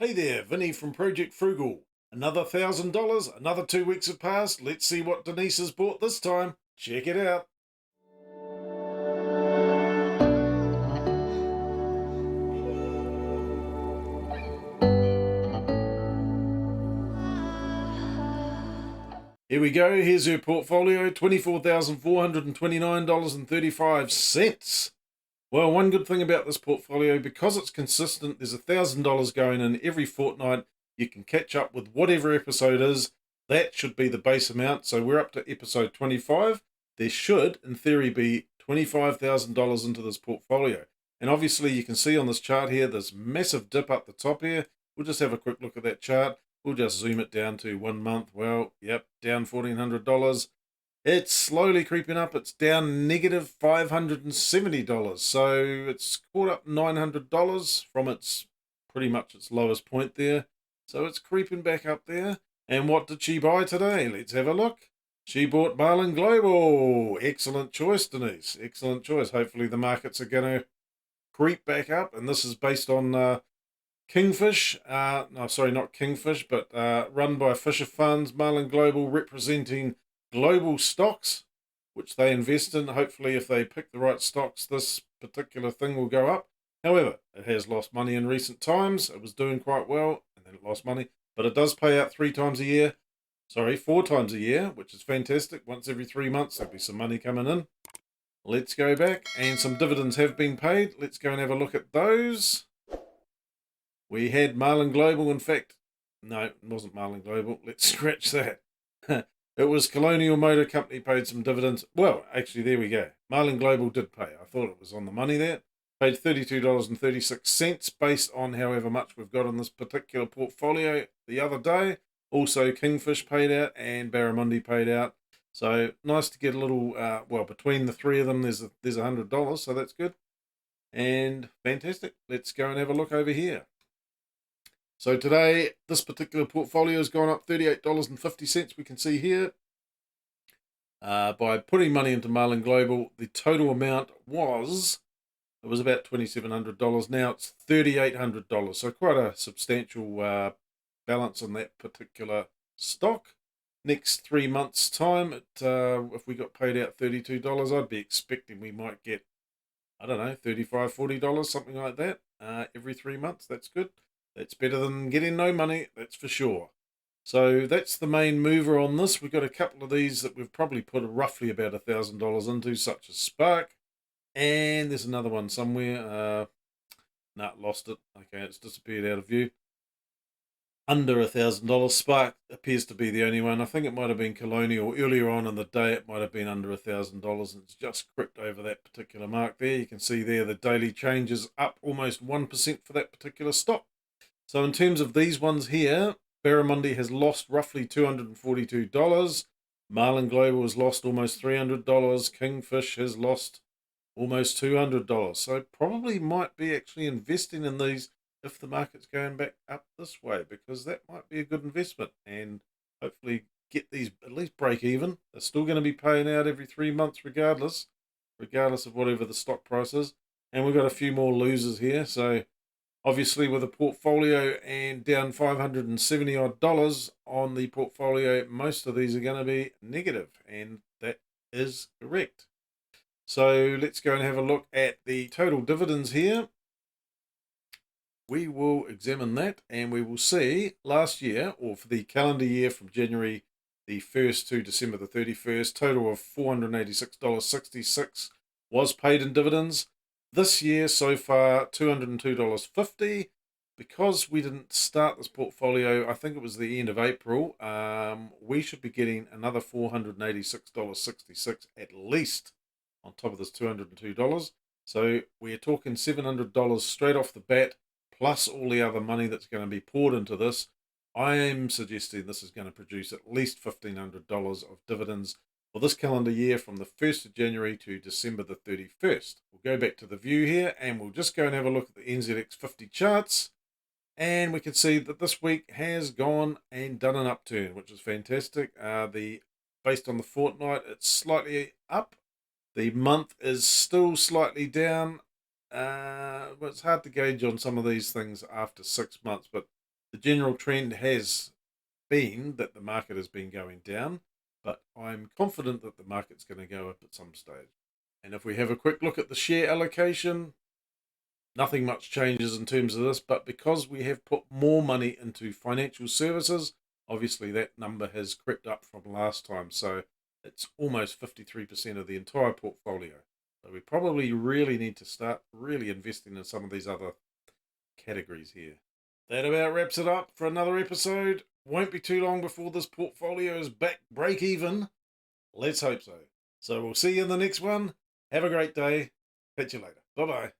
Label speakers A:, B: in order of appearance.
A: Hey there, Vinny from Project Frugal. Another $1,000, another 2 weeks have passed. Let's see what Denise has bought this time. Check it out. Here we go. Here's her portfolio, $24,429.35. Well, one good thing about this portfolio, because it's consistent, there's $1,000 going in every fortnight. You can catch up with whatever episode is. That should be the base amount. So we're up to episode 25. There should, in theory, be $25,000 into this portfolio. And obviously, you can see on this chart here, this massive dip up the top here. We'll just have a quick look at that chart. We'll just zoom it down to 1 month. Well, yep, down $1,400. It's slowly creeping up. It's down negative $570. So it's caught up $900 from its pretty much its lowest point there. So it's creeping back up there. And what did she buy today? Let's have a look. She bought Marlin Global. Excellent choice, Denise. Excellent choice. Hopefully the markets are going to creep back up. And this is based on Kingfish. No, sorry, not Kingfish, but run by Fisher Funds. Marlin Global representing global stocks, which they invest in. Hopefully, if they pick the right stocks, this particular thing will go up. However, it has lost money in recent times. It was doing quite well, and then it lost money. But it does pay out 3 times a year. Sorry, 4 times a year, which is fantastic. Once every 3 months, there'll be some money coming in. Let's go back, and some dividends have been paid. Let's go and have a look at those. We had Marlin Global, in fact. No, it wasn't Marlin Global. Let's scratch that. It was Colonial Motor Company paid some dividends. Well, actually, there we go. Marlin Global did pay. I thought it was on the money there. Paid $32.36 based on however much we've got in this particular portfolio the other day. Also, Kingfish paid out and Barramundi paid out. So nice to get a little, well, between the three of them, there's $100, so that's good. And fantastic. Let's go and have a look over here. So today, this particular portfolio has gone up $38.50. We can see here. By putting money into Marlin Global, the total amount was about $2,700. Now it's $3,800. So quite a substantial balance on that particular stock. Next 3 months' time, if we got paid out $32, I'd be expecting we might get, I don't know, $35, $40, something like that, every 3 months. That's good. That's better than getting no money, that's for sure. So that's the main mover on this. We've got a couple of these that we've probably put roughly about $1,000 into, such as Spark. And there's another one somewhere. Lost it. Okay, it's disappeared out of view. Under $1,000. Spark appears to be the only one. I think it might have been Colonial. Earlier on in the day, it might have been under $1,000, and it's just crept over that particular mark there. You can see there the daily change is up almost 1% for that particular stock. So in terms of these ones here, Barramundi has lost roughly $242. Marlin Global has lost almost $300. Kingfish has lost almost $200. So probably might be actually investing in these if the market's going back up this way, because that might be a good investment and hopefully get these at least break even. They're still going to be paying out every 3 months regardless of whatever the stock price is. And we've got a few more losers here. So obviously, with a portfolio and down $570 odd on the portfolio, most of these are going to be negative, and that is correct. So let's go and have a look at the total dividends here. We will examine that, and we will see last year, or for the calendar year from January the 1st to December the 31st, total of $486.66 was paid in dividends. This year, so far, $202.50. Because we didn't start this portfolio, I think it was the end of April, we should be getting another $486.66 at least on top of this $202. So we're talking $700 straight off the bat, plus all the other money that's going to be poured into this. I am suggesting this is going to produce at least $1,500 of dividends for this calendar year from the 1st of January to December the 31st. We'll go back to the view here and we'll just go and have a look at the NZX 50 charts. And we can see that this week has gone and done an upturn, which is fantastic. Based on the fortnight, it's slightly up. The month is still slightly down. But it's hard to gauge on some of these things after 6 months, but The general trend has been that the market has been going down, but I'm confident that the market's going to go up at some stage. And if we have a quick look at the share allocation, nothing much changes in terms of this, but because we have put more money into financial services, obviously that number has crept up from last time. So it's almost 53% of the entire portfolio. So we probably really need to start really investing in some of these other categories here. That about wraps it up for another episode. Won't be too long before this portfolio is back break even. Let's hope so. So we'll see you in the next one. Have a great day. Catch you later. Bye bye.